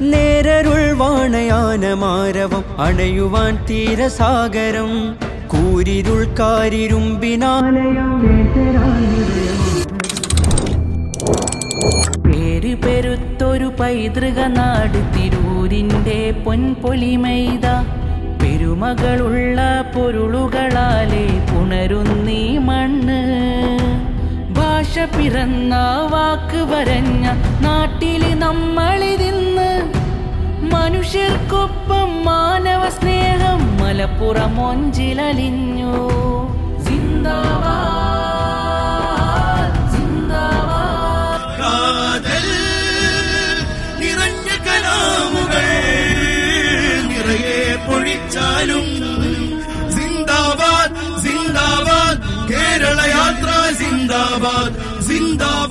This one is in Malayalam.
നേരരുൾ വാണയാനമാരവം അണയുവാൻ തീരസാഗരം കൂരിരുൾ കാരിരുമ്പിനാലയം പേര് പെരുത്തൊരു പൈതൃക നാട് തിരൂരിൻ്റെ പൊൻപൊലിമൈത പെരുമകളുള്ള പൊരുളുകളാലെ പുണരുന്നീ മണ്ണ് ഭാഷ പിറന്ന വാക്ക് വരഞ്ഞ നാട്ടില് നമ്മളിതിന്ന് മനുഷ്യർക്കൊപ്പം മാനവ സ്നേഹം മലപ്പുറം മൊഞ്ചിലലിഞ്ഞു സിന്ദാബാദ് സിന്ദാബാദ് കാതൽ നിറഞ്ഞ കലാമുകൾ നിറയെ പൊഴിച്ചാലും സിന്ദാബാദ് സിന്ദാബാദ് കേരള യാത്ര സിന്ദാബാദ് സിന്ദാബാദ്